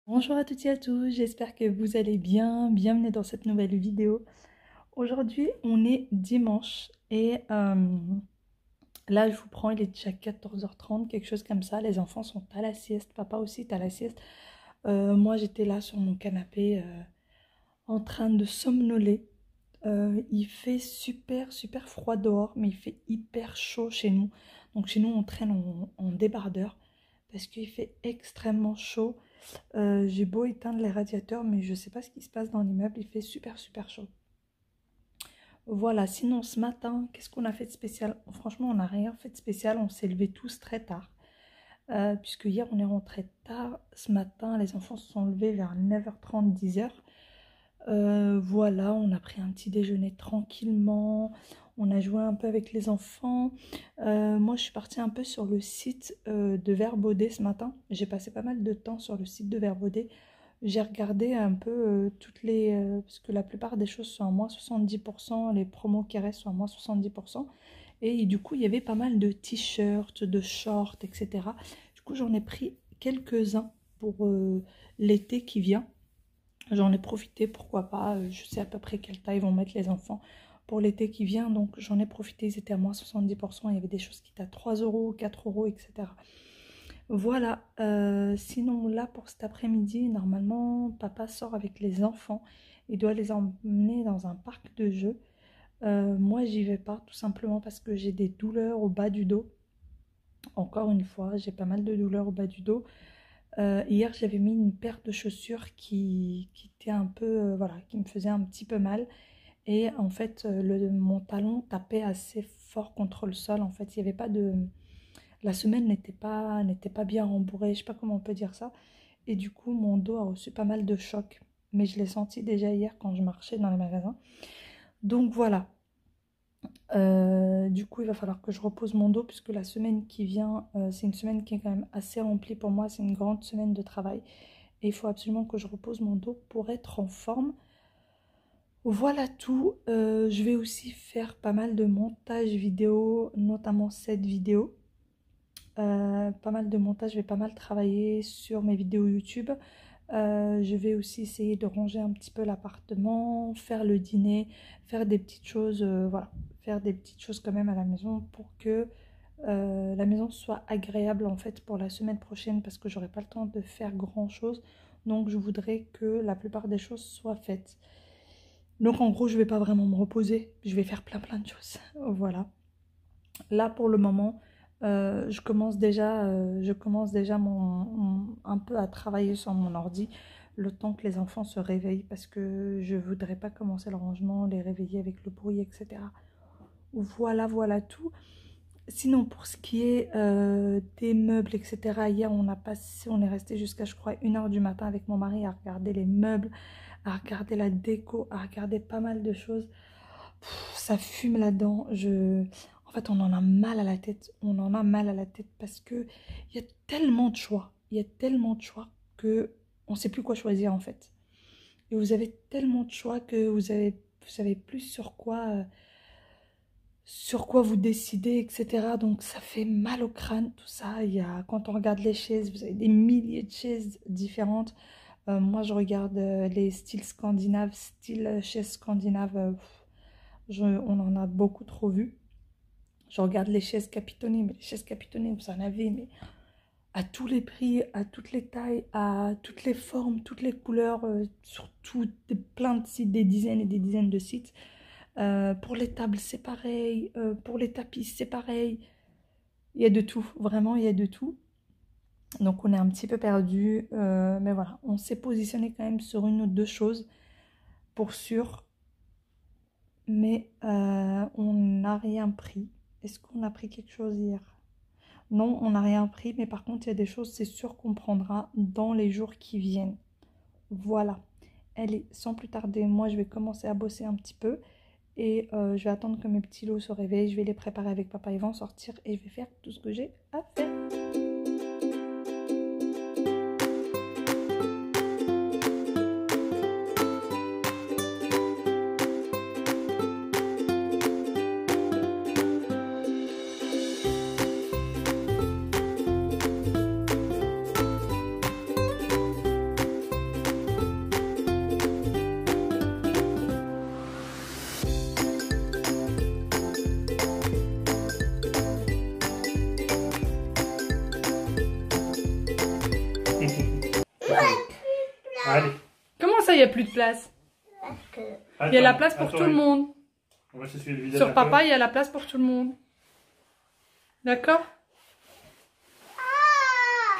Bonjour à toutes et à tous, j'espère que vous allez bien. Bienvenue dans cette nouvelle vidéo. Aujourd'hui, on est dimanche et là, je vous prends, il est déjà 14h30, quelque chose comme ça. Les enfants sont à la sieste, papa aussi est à la sieste. Moi, j'étais là sur mon canapé en train de somnoler. Il fait super froid dehors, mais il fait hyper chaud chez nous. Donc chez nous, on traîne en débardeur parce qu'il fait extrêmement chaud. J'ai beau éteindre les radiateurs, mais je sais pas ce qui se passe dans l'immeuble, il fait super chaud. Voilà, sinon ce matin, qu'est-ce qu'on a fait de spécial? Franchement, on n'a rien fait de spécial, on s'est levés tous très tard. Puisque hier on est rentré tard, ce matin les enfants se sont levés vers 9h30, 10h. Voilà, on a pris un petit déjeuner tranquillement, on a joué un peu avec les enfants. Moi, je suis partie un peu sur le site de Verbaudet ce matin. J'ai passé pas mal de temps sur le site de Verbaudet. J'ai regardé un peu toutes les... parce que la plupart des choses sont à moins 70%, les promos qui restent sont à moins 70%. Et du coup, il y avait pas mal de t-shirts, de shorts, etc. Du coup, j'en ai pris quelques-uns pour l'été qui vient. J'en ai profité, pourquoi pas, je sais à peu près quelle taille vont mettre les enfants pour l'été qui vient, donc j'en ai profité, ils étaient à moins 70%, il y avait des choses qui étaient à 3 euros, 4 euros, etc. Voilà, sinon là pour cet après-midi, normalement papa sort avec les enfants, il doit les emmener dans un parc de jeux. Moi j'y vais pas, tout simplement parce que j'ai des douleurs au bas du dos. Encore une fois, j'ai pas mal de douleurs au bas du dos. Hier, j'avais mis une paire de chaussures qui était un peu, voilà, qui me faisait un petit peu mal. Et en fait, mon talon tapait assez fort contre le sol. En fait, il y avait pas de... La semelle n'était pas bien rembourrée, je sais pas comment on peut dire ça. Et du coup, mon dos a reçu pas mal de chocs. Mais je l'ai senti déjà hier quand je marchais dans les magasins. Donc voilà. Du coup, il va falloir que je repose mon dos puisque la semaine qui vient, c'est une semaine qui est quand même assez remplie pour moi. C'est une grande semaine de travail. Et il faut absolument que je repose mon dos pour être en forme. Voilà tout. Je vais aussi faire pas mal de montage vidéo, notamment cette vidéo. Pas mal de montage, je vais pas mal travailler sur mes vidéos YouTube. Je vais aussi essayer de ranger un petit peu l'appartement, faire le dîner, faire des petites choses, voilà, faire des petites choses quand même à la maison pour que la maison soit agréable en fait pour la semaine prochaine parce que j'aurai pas le temps de faire grand chose. Donc je voudrais que la plupart des choses soient faites. Donc en gros, je vais pas vraiment me reposer, je vais faire plein de choses. Voilà. Là pour le moment, je commence déjà un peu à travailler sur mon ordi le temps que les enfants se réveillent parce que je voudrais pas commencer le rangement, les réveiller avec le bruit, etc. Voilà tout. Sinon, pour ce qui est des meubles, etc., hier on est resté jusqu'à je crois 1h du matin avec mon mari à regarder les meubles, à regarder la déco, à regarder pas mal de choses. Ça fume là-dedans. En fait, on en a mal à la tête. On en a mal à la tête parce que il y a tellement de choix. Il y a tellement de choix que on ne sait plus quoi choisir en fait. Et vous avez tellement de choix que vous savez plus sur quoi vous décidez, etc. Donc ça fait mal au crâne tout ça. Quand on regarde les chaises, vous avez des milliers de chaises différentes. Moi, je regarde les styles scandinaves, style chaises scandinaves. On en a beaucoup trop vu. Je regarde les chaises capitonnées, mais les chaises capitonnées, vous en avez, mais à tous les prix, à toutes les tailles, à toutes les formes, toutes les couleurs, surtout plein de sites, des dizaines et des dizaines de sites. Pour les tables, c'est pareil. Pour les tapis, c'est pareil. Il y a de tout, vraiment, il y a de tout. Donc on est un petit peu perdu, mais voilà, on s'est positionné quand même sur une ou deux choses, pour sûr. Mais on n'a rien pris. Est-ce qu'on a pris quelque chose hier? Non, on n'a rien pris, mais par contre, il y a des choses, c'est sûr qu'on prendra dans les jours qui viennent. Voilà. Allez, sans plus tarder, moi, je vais commencer à bosser un petit peu. Et je vais attendre que mes petits lots se réveillent. Je vais les préparer avec papa, ils vont sortir. Et je vais faire tout ce que j'ai à faire. Allez. Comment ça, il n'y a plus de place? Il y a la place pour tout le monde. On va s'essuyer le visage. Sur papa, il y a la place pour tout le monde. D'accord?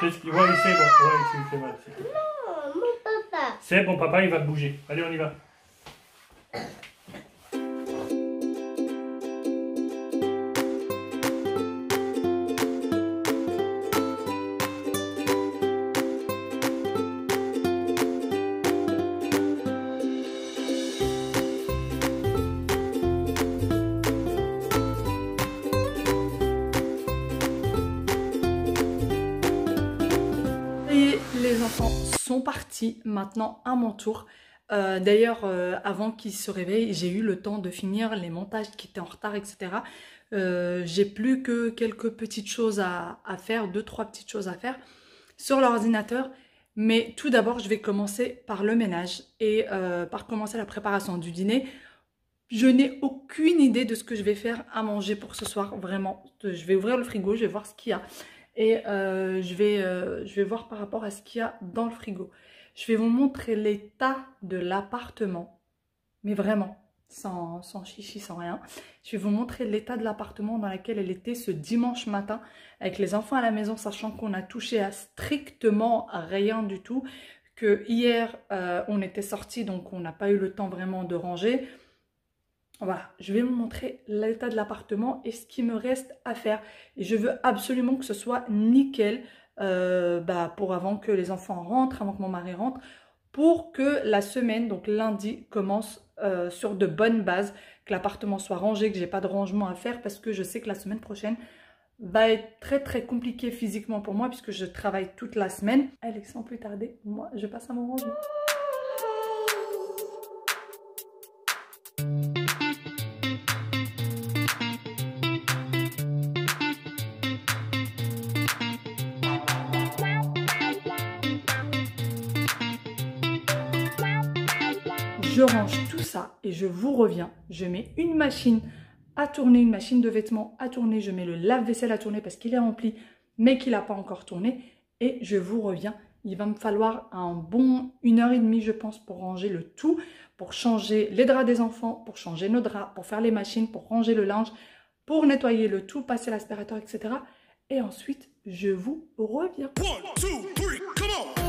Qu'est-ce qu'il... Ouais, c'est bon. Ouais, tu me fais mal. Non, mon papa. C'est bon, papa, il va bouger. Allez, on y va. Et les enfants sont partis, maintenant à mon tour. D'ailleurs, avant qu'ils se réveillent, j'ai eu le temps de finir les montages qui étaient en retard, etc. J'ai plus que quelques petites choses à faire, 2-3 petites choses à faire sur l'ordinateur. Mais tout d'abord, je vais commencer par le ménage et par commencer la préparation du dîner. Je n'ai aucune idée de ce que je vais faire à manger pour ce soir, vraiment. Je vais ouvrir le frigo, je vais voir ce qu'il y a. Et je vais voir par rapport à ce qu'il y a dans le frigo. Je vais vous montrer l'état de l'appartement. Mais vraiment, sans chichi, sans rien. Je vais vous montrer l'état de l'appartement dans lequel elle était ce dimanche matin. Avec les enfants à la maison, sachant qu'on a touché à strictement rien du tout. Que hier, on était sortis, donc on n'a pas eu le temps vraiment de ranger. Voilà, je vais vous montrer l'état de l'appartement et ce qu'il me reste à faire. Et je veux absolument que ce soit nickel pour avant que les enfants rentrent, avant que mon mari rentre, pour que la semaine, donc lundi, commence sur de bonnes bases, que l'appartement soit rangé, que j'ai pas de rangement à faire parce que je sais que la semaine prochaine va être très compliquée physiquement pour moi puisque je travaille toute la semaine. Allez, sans plus tarder, moi je passe à mon rangement. Je range tout ça et je vous reviens. Je mets une machine à tourner, une machine de vêtements à tourner. Je mets le lave-vaisselle à tourner parce qu'il est rempli, mais qu'il n'a pas encore tourné. Et je vous reviens. Il va me falloir un bon 1h30, je pense, pour ranger le tout, pour changer les draps des enfants, pour changer nos draps, pour faire les machines, pour ranger le linge, pour nettoyer le tout, passer l'aspirateur, etc. Et ensuite, je vous reviens. 1, 2, 3, come on!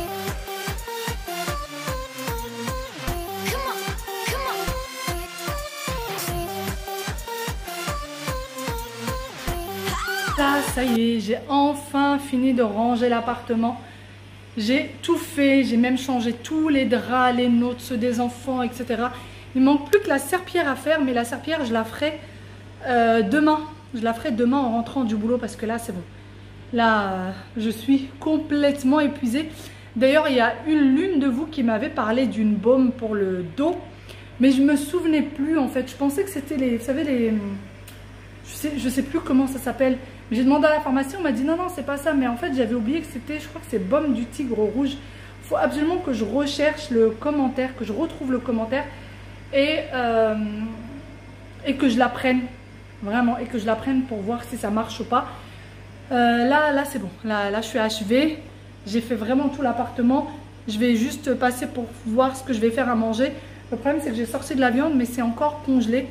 Ça y est, j'ai enfin fini de ranger l'appartement. J'ai tout fait, j'ai même changé tous les draps, les nôtres, ceux des enfants, etc. Il ne manque plus que la serpillière à faire, mais la serpillière, je la ferai demain. Je la ferai demain en rentrant du boulot parce que là, c'est bon. Là, je suis complètement épuisée. D'ailleurs, il y a l'une de vous qui m'avait parlé d'une baume pour le dos, mais je me souvenais plus en fait. Je pensais que c'était les, vous savez, les... Je sais plus comment ça s'appelle. J'ai demandé à la pharmacie, on m'a dit non, c'est pas ça. Mais en fait, j'avais oublié que c'était, je crois que c'est baume du tigre rouge. Il faut absolument que je recherche le commentaire, que je retrouve le commentaire et que je la prenne. Vraiment, et que je la prenne pour voir si ça marche ou pas. Là c'est bon. Là, je suis achevée. J'ai fait vraiment tout l'appartement. Je vais juste passer pour voir ce que je vais faire à manger. Le problème, c'est que j'ai sorti de la viande, mais c'est encore congelé.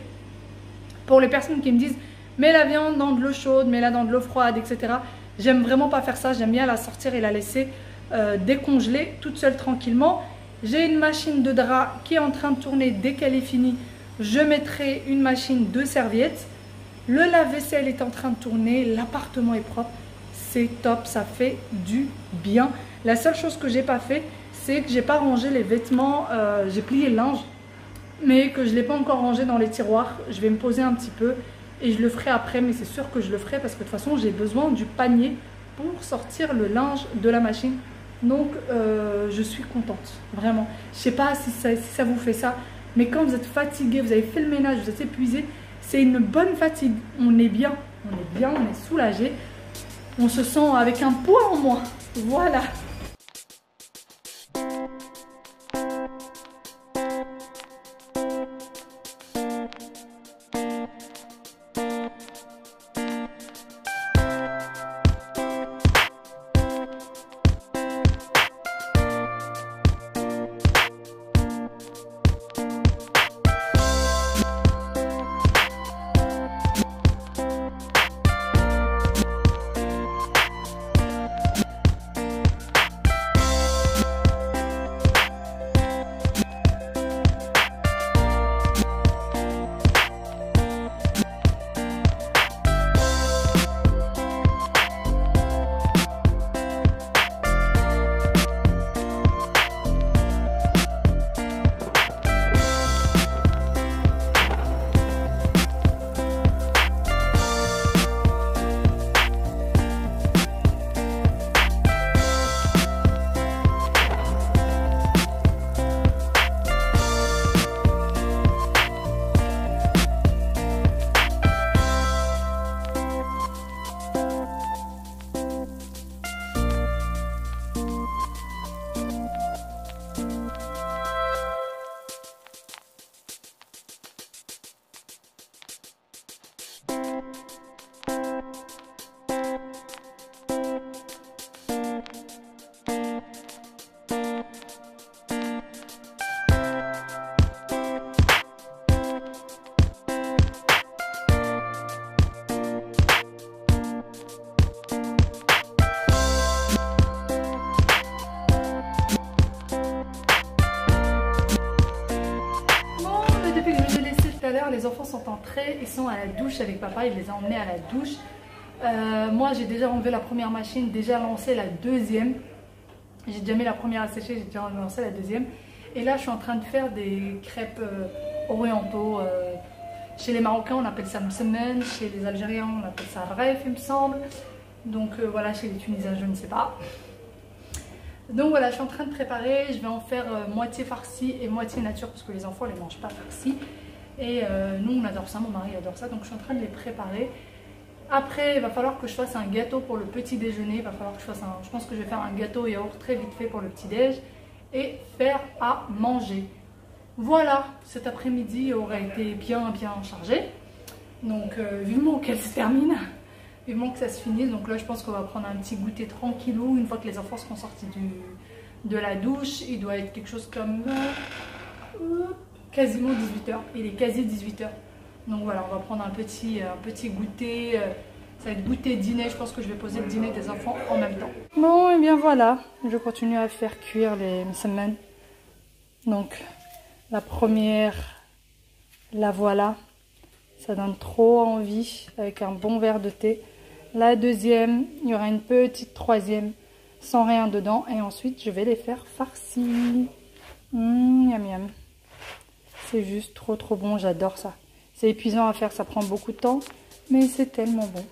Pour les personnes qui me disent mets la viande dans de l'eau chaude, mets-la dans de l'eau froide, etc. J'aime vraiment pas faire ça. J'aime bien la sortir et la laisser décongeler toute seule tranquillement. J'ai une machine de drap qui est en train de tourner. Dès qu'elle est finie, je mettrai une machine de serviettes. Le lave-vaisselle est en train de tourner. L'appartement est propre. C'est top, ça fait du bien. La seule chose que j'ai pas fait, c'est que j'ai pas rangé les vêtements. J'ai plié le linge, mais que je l'ai pas encore rangé dans les tiroirs. Je vais me poser un petit peu et je le ferai après, mais c'est sûr que je le ferai parce que de toute façon j'ai besoin du panier pour sortir le linge de la machine. Donc je suis contente, vraiment. Je sais pas si ça vous fait ça, mais quand vous êtes fatigué, vous avez fait le ménage, vous êtes épuisé, c'est une bonne fatigue. On est bien, on est soulagé. On se sent avec un poids en moins. Voilà. les enfants sont entrés, ils sont à la douche avec papa, il les a emmenés à la douche. Moi j'ai déjà enlevé la première machine, déjà lancé la deuxième. J'ai déjà mis la première à sécher, j'ai déjà lancé la deuxième. Et là je suis en train de faire des crêpes orientaux. Chez les Marocains on appelle ça msemen, chez les Algériens on appelle ça ref il me semble. Donc voilà, chez les Tunisiens je ne sais pas. Donc voilà, je suis en train de préparer, je vais en faire moitié farci et moitié nature parce que les enfants ne les mangent pas farci. Et nous on adore ça, mon mari adore ça, donc je suis en train de les préparer. Après il va falloir que je fasse un gâteau pour le petit déjeuner, il va falloir que je fasse je pense que je vais faire un gâteau yaourt très vite fait pour le petit déj et faire à manger. Voilà, cet après-midi aura été bien chargé, donc vivement qu'elle se termine. Vivement que ça se finisse. Donc là je pense qu'on va prendre un petit goûter tranquillou une fois que les enfants seront sortis de la douche. Il doit être quelque chose comme quasiment 18h. Il est quasi 18h. Donc voilà, on va prendre un petit goûter. Ça va être goûter dîner. Je pense que je vais poser le dîner des enfants en même temps. Bon et bien voilà, je continue à faire cuire les msemen. Donc la première, la voilà. Ça donne trop envie avec un bon verre de thé. La deuxième, il y aura une petite troisième sans rien dedans. Et ensuite, je vais les faire farcis. Miam miam. C'est juste trop bon, j'adore ça. C'est épuisant à faire, ça prend beaucoup de temps. Mais c'est tellement bon.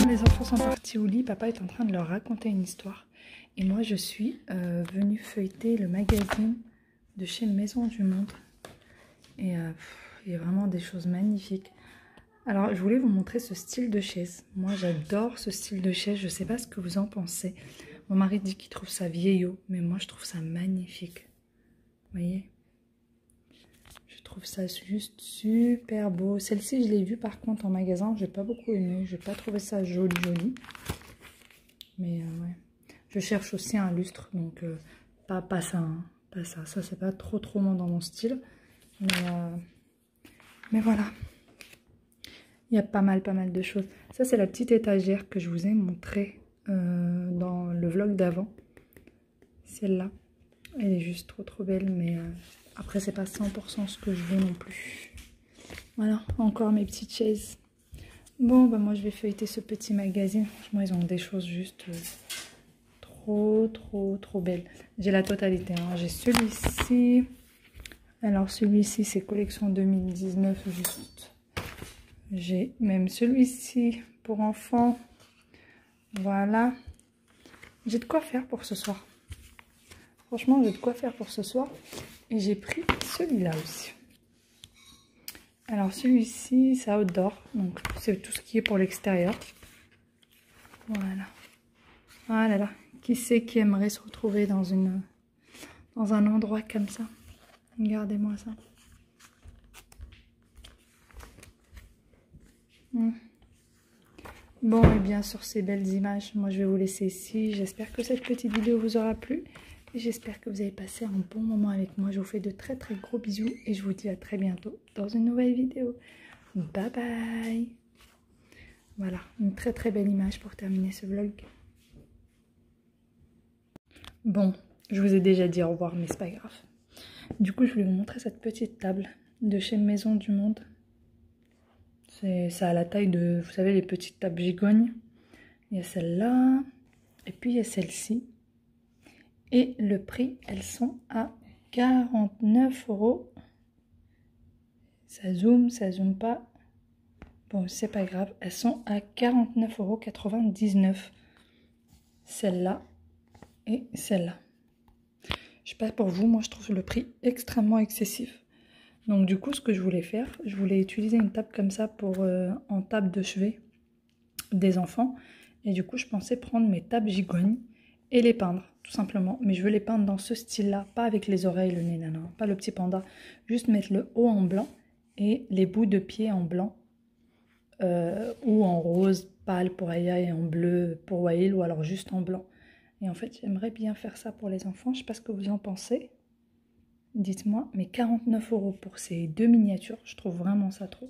Les enfants sont partis au lit, papa est en train de leur raconter une histoire. Et moi je suis venue feuilleter le magazine de chez Maison du Monde. Et il y a vraiment des choses magnifiques. Alors je voulais vous montrer ce style de chaise. Moi j'adore ce style de chaise, je ne sais pas ce que vous en pensez. Mon mari dit qu'il trouve ça vieillot, mais moi je trouve ça magnifique. Vous voyez ? Je trouve ça juste super beau. Celle-ci, je l'ai vue par contre en magasin. J'ai pas beaucoup aimé. J'ai pas trouvé ça joli. Mais ouais. Je cherche aussi un lustre. Donc pas ça. Hein. Pas ça. Ça, c'est pas trop dans mon style. Mais voilà. Il y a pas mal de choses. Ça, c'est la petite étagère que je vous ai montrée dans le vlog d'avant. Celle-là. Elle est juste trop belle. Mais... après, c'est pas 100% ce que je veux non plus. Voilà, encore mes petites chaises. Bon, bah moi, je vais feuilleter ce petit magazine. Franchement, ils ont des choses juste trop belles. J'ai la totalité. Hein. J'ai celui-ci. Alors, celui-ci, c'est collection 2019 juste. J'ai même celui-ci pour enfants. Voilà. J'ai de quoi faire pour ce soir. Franchement, j'ai de quoi faire pour ce soir. Et j'ai pris celui-là aussi. Alors celui-ci, c'est outdoor. Donc c'est tout ce qui est pour l'extérieur. Voilà. Ah là là. Qui c'est qui aimerait se retrouver dans un endroit comme ça? Regardez-moi ça. Bon, et bien sur ces belles images, moi je vais vous laisser ici. J'espère que cette petite vidéo vous aura plu. Et j'espère que vous avez passé un bon moment avec moi. Je vous fais de très gros bisous. Et je vous dis à très bientôt dans une nouvelle vidéo. Bye bye. Voilà, une très belle image pour terminer ce vlog. Bon, je vous ai déjà dit au revoir, mais c'est pas grave. Du coup, je voulais vous montrer cette petite table de chez Maison du Monde. Ça a la taille de, vous savez, les petites tables gigognes. Il y a celle-là. Et puis, il y a celle-ci. Et le prix, elles sont à 49 €. Ça zoome pas. Bon, c'est pas grave. Elles sont à 49,99 €. Celle-là et celle-là. Je sais pas pour vous, moi je trouve le prix extrêmement excessif. Donc du coup, ce que je voulais faire, je voulais utiliser une table comme ça pour en table de chevet des enfants. Et du coup, je pensais prendre mes tables gigognes et les peindre, tout simplement. Mais je veux les peindre dans ce style-là, pas avec les oreilles, le nez, non, pas le petit panda. Juste mettre le haut en blanc et les bouts de pied en blanc. ou en rose pâle pour Aya et en bleu pour Wael, ou alors juste en blanc. Et en fait, j'aimerais bien faire ça pour les enfants. Je ne sais pas ce que vous en pensez. Dites-moi, mais 49 € pour ces deux miniatures, je trouve vraiment ça trop.